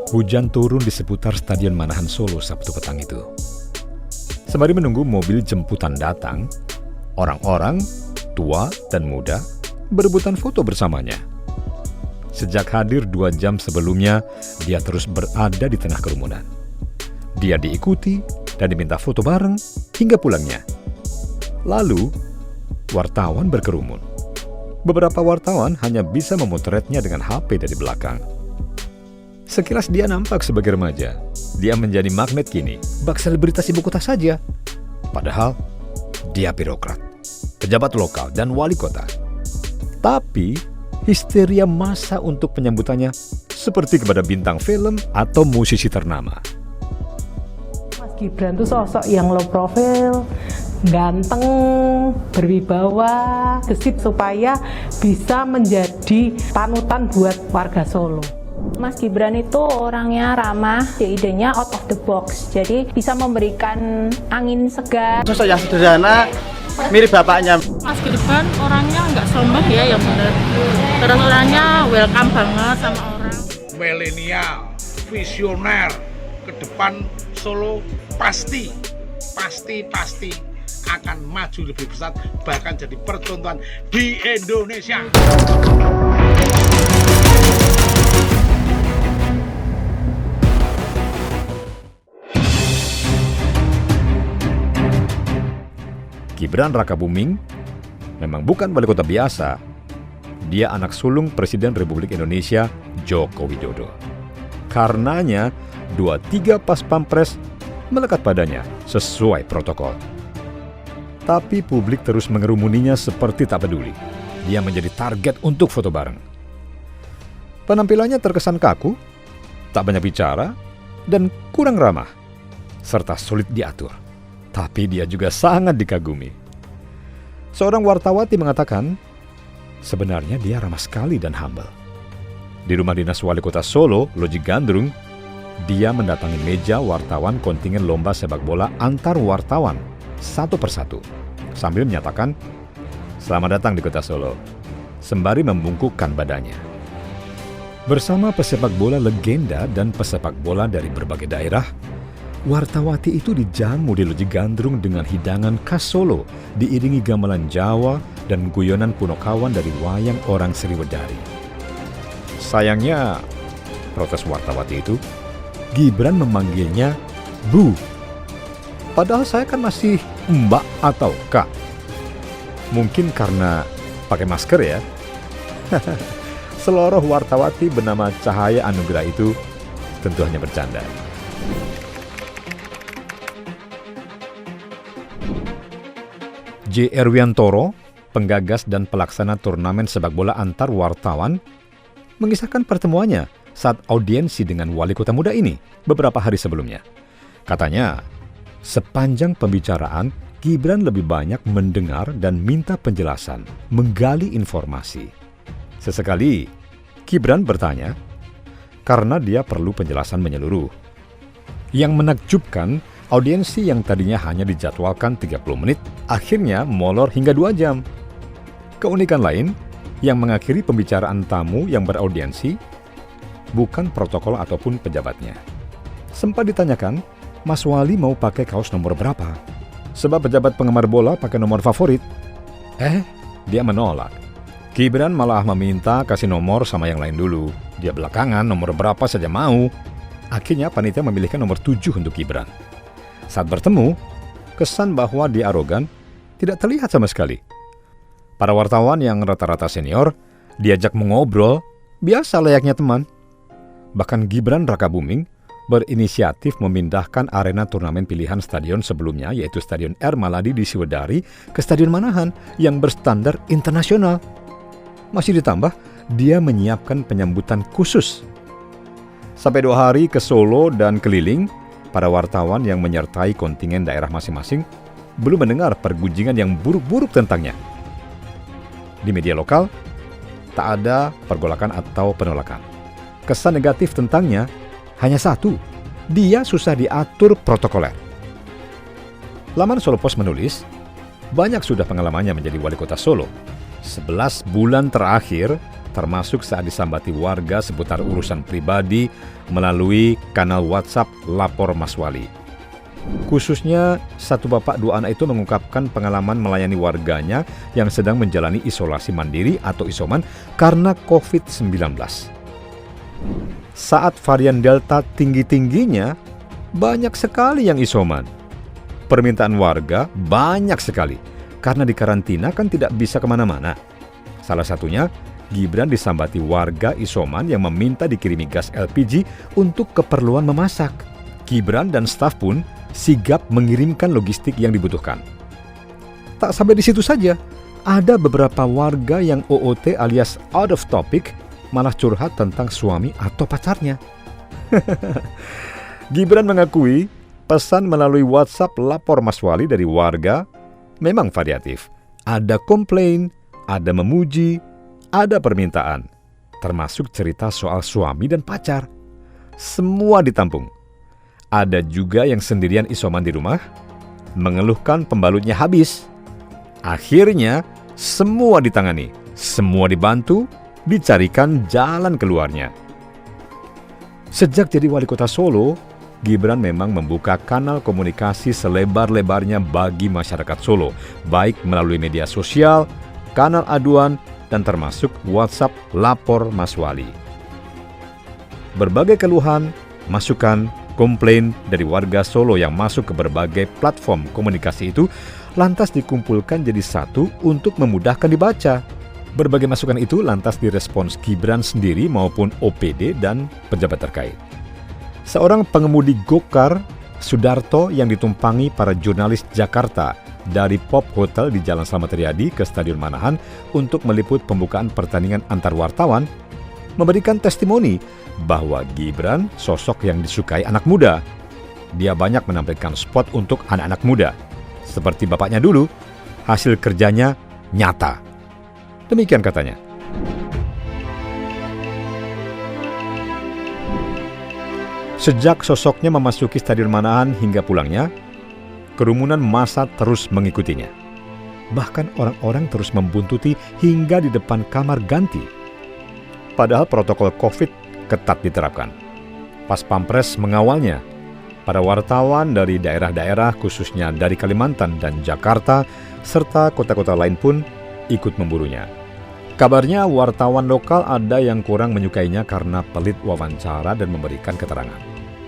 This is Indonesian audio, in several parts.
Hujan turun di seputar Stadion Manahan Solo Sabtu petang itu. Sembari menunggu mobil jemputan datang, orang-orang tua dan muda berebutan foto bersamanya. Sejak hadir 2 jam sebelumnya, dia terus berada di tengah kerumunan. Dia diikuti dan diminta foto bareng hingga pulangnya. Lalu, wartawan berkerumun. Beberapa wartawan hanya bisa memotretnya dengan HP dari belakang. Sekilas dia nampak sebagai remaja. Dia menjadi magnet kini, bak selebritas ibu kota saja. Padahal, dia birokrat, pejabat lokal, dan wali kota. Tapi, histeria massa untuk penyambutannya seperti kepada bintang film atau musisi ternama. Mas Gibran tuh sosok yang low profile, ganteng, berwibawa, gesit supaya bisa menjadi panutan buat warga Solo. Mas Gibran itu orangnya ramah, idenya out of the box, jadi bisa memberikan angin segar. Sosok yang sederhana, mirip bapaknya. Mas Gibran orangnya nggak sombong ya, yang bener. Terus orangnya welcome banget sama orang. Milenial, visioner, ke depan Solo pasti akan maju lebih besar, bahkan jadi percontohan di Indonesia. Gibran Rakabuming memang bukan wali kota biasa. Dia anak sulung Presiden Republik Indonesia Joko Widodo. Karenanya, 2-3 pas pampres melekat padanya sesuai protokol. Tapi publik terus mengerumuninya seperti tak peduli. Dia menjadi target untuk foto bareng. Penampilannya terkesan kaku, tak banyak bicara, dan kurang ramah, serta sulit diatur. Tapi dia juga sangat dikagumi. Seorang wartawati mengatakan, sebenarnya dia ramah sekali dan humble. Di rumah dinas wali kota Solo, Loji Gandrung, dia mendatangi meja wartawan kontingen lomba sepak bola antar wartawan satu persatu, sambil menyatakan, "Selamat datang di kota Solo," sembari membungkukkan badannya. Bersama pesepak bola legenda dan pesepak bola dari berbagai daerah, wartawati itu dijamu di Loji Gandrung dengan hidangan khas Solo, diiringi gamelan Jawa dan guyonan Punokawan dari wayang orang Sriwedari. Sayangnya, protes wartawati itu, Gibran memanggilnya Bu. Padahal saya kan masih Mbak atau Kak. Mungkin karena pakai masker ya. Seloroh wartawati bernama Cahaya Anugrah itu tentu hanya bercanda. J. Erwiantoro, penggagas dan pelaksana turnamen sepak bola antar wartawan, mengisahkan pertemuannya saat audiensi dengan wali kota muda ini beberapa hari sebelumnya. Katanya, sepanjang pembicaraan, Gibran lebih banyak mendengar dan minta penjelasan, menggali informasi. Sesekali, Gibran bertanya, karena dia perlu penjelasan menyeluruh. Yang menakjubkan, audiensi yang tadinya hanya dijadwalkan 30 menit, akhirnya molor hingga 2 jam. Keunikan lain, yang mengakhiri pembicaraan tamu yang beraudiensi, bukan protokol ataupun pejabatnya. Sempat ditanyakan, Mas Wali mau pakai kaos nomor berapa? Sebab pejabat penggemar bola pakai nomor favorit. Dia menolak. Gibran malah meminta kasih nomor sama yang lain dulu. Dia belakangan nomor berapa saja mau. Akhirnya panitia memilihkan nomor 7 untuk Gibran. Saat bertemu, kesan bahwa dia arogan tidak terlihat sama sekali. Para wartawan yang rata-rata senior diajak mengobrol, biasa layaknya teman. Bahkan Gibran Rakabuming berinisiatif memindahkan arena turnamen pilihan stadion sebelumnya, yaitu Stadion R Maladi di Sriwedari, ke Stadion Manahan yang berstandar internasional. Masih ditambah, dia menyiapkan penyambutan khusus. Sampai 2 hari ke Solo dan keliling, para wartawan yang menyertai kontingen daerah masing-masing belum mendengar pergunjingan yang buruk-buruk tentangnya. Di media lokal, tak ada pergolakan atau penolakan. Kesan negatif tentangnya hanya satu, dia susah diatur protokoler. Laman Solo Post menulis, banyak sudah pengalamannya menjadi wali kota Solo. 11 bulan terakhir, termasuk saat disambati warga seputar urusan pribadi melalui kanal WhatsApp Lapor Mas Wali. Khususnya, satu bapak dua anak itu mengungkapkan pengalaman melayani warganya yang sedang menjalani isolasi mandiri atau isoman karena COVID-19. Saat varian Delta tinggi-tingginya, banyak sekali yang isoman. Permintaan warga banyak sekali, karena di karantina kan tidak bisa kemana-mana. Salah satunya, Gibran disambati warga isoman yang meminta dikirimi gas LPG untuk keperluan memasak. Gibran dan staf pun sigap mengirimkan logistik yang dibutuhkan. Tak sampai di situ saja, ada beberapa warga yang OOT alias out of topic malah curhat tentang suami atau pacarnya. Gibran mengakui pesan melalui WhatsApp Lapor Mas Wali dari warga memang variatif. Ada komplain, ada memuji, ada permintaan, termasuk cerita soal suami dan pacar. Semua ditampung. Ada juga yang sendirian isoman di rumah, mengeluhkan pembalutnya habis. Akhirnya, semua ditangani, semua dibantu, dicarikan jalan keluarnya. Sejak jadi wali kota Solo, Gibran memang membuka kanal komunikasi selebar-lebarnya bagi masyarakat Solo, baik melalui media sosial, kanal aduan, dan termasuk WhatsApp Lapor Mas Wali. Berbagai keluhan, masukan, komplain dari warga Solo yang masuk ke berbagai platform komunikasi itu lantas dikumpulkan jadi satu untuk memudahkan dibaca. Berbagai masukan itu lantas direspons Gibran sendiri maupun OPD dan pejabat terkait. Seorang pengemudi gokar, Sudarto, yang ditumpangi para jurnalis Jakarta dari Pop Hotel di Jalan Slamet Riyadi ke Stadion Manahan untuk meliput pembukaan pertandingan antar wartawan, memberikan testimoni bahwa Gibran sosok yang disukai anak muda. Dia banyak menampilkan spot untuk anak-anak muda. Seperti bapaknya dulu, hasil kerjanya nyata. Demikian katanya. Sejak sosoknya memasuki Stadion Manahan hingga pulangnya, kerumunan massa terus mengikutinya. Bahkan orang-orang terus membuntuti hingga di depan kamar ganti. Padahal protokol COVID ketat diterapkan. Pas Pampres mengawalnya, para wartawan dari daerah-daerah khususnya dari Kalimantan dan Jakarta serta kota-kota lain pun ikut memburunya. Kabarnya wartawan lokal ada yang kurang menyukainya karena pelit wawancara dan memberikan keterangan.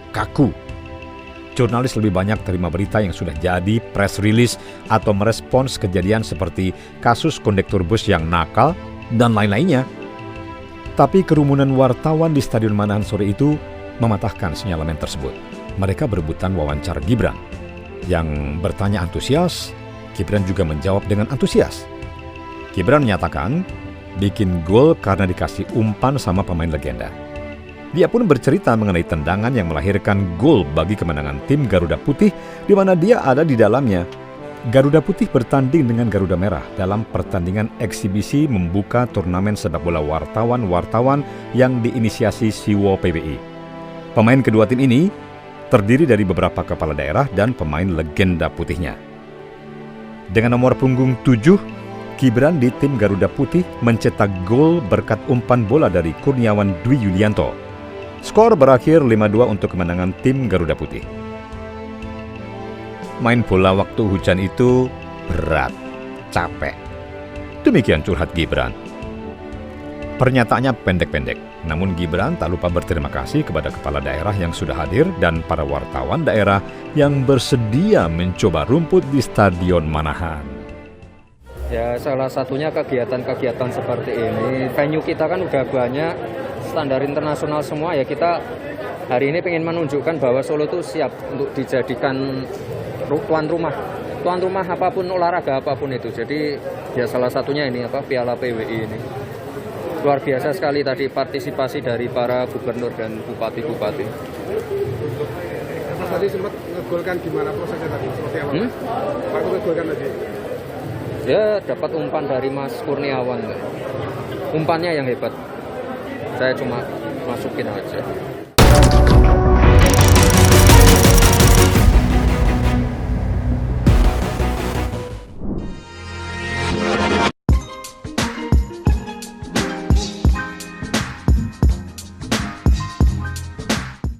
Kaku. Jurnalis lebih banyak terima berita yang sudah jadi, press release, atau merespons kejadian seperti kasus kondektur bus yang nakal, dan lain-lainnya. Tapi kerumunan wartawan di Stadion Manahan sore itu mematahkan sinyalemen tersebut. Mereka berebutan wawancara Gibran. Yang bertanya antusias, Gibran juga menjawab dengan antusias. Gibran menyatakan bikin gol karena dikasih umpan sama pemain legenda. Dia pun bercerita mengenai tendangan yang melahirkan gol bagi kemenangan tim Garuda Putih di mana dia ada di dalamnya. Garuda Putih bertanding dengan Garuda Merah dalam pertandingan eksibisi membuka turnamen sepak bola wartawan-wartawan yang diinisiasi Siwo PBI. Pemain kedua tim ini terdiri dari beberapa kepala daerah dan pemain legenda putihnya. Dengan nomor punggung 7, Gibran di tim Garuda Putih mencetak gol berkat umpan bola dari Kurniawan Dwi Yulianto. Skor berakhir 5-2 untuk kemenangan tim Garuda Putih. Main bola waktu hujan itu berat, capek. Demikian curhat Gibran. Pernyataannya pendek-pendek, namun Gibran tak lupa berterima kasih kepada kepala daerah yang sudah hadir dan para wartawan daerah yang bersedia mencoba rumput di Stadion Manahan. Ya, salah satunya kegiatan-kegiatan seperti ini. Venue kita kan udah banyak, standar internasional semua ya. Kita hari ini pengen menunjukkan bahwa Solo itu siap untuk dijadikan tuan rumah apapun, olahraga apapun itu. Jadi ya salah satunya ini Piala PWI ini. Luar biasa sekali tadi partisipasi dari para gubernur dan bupati-bupati. Tadi sempat ngegolkan, gimana prosesnya tadi? Seperti apa? Waktu ngegolkan tadi? Ya dapat umpan dari Mas Kurniawan. Umpannya yang hebat. Saya cuma masukin aja.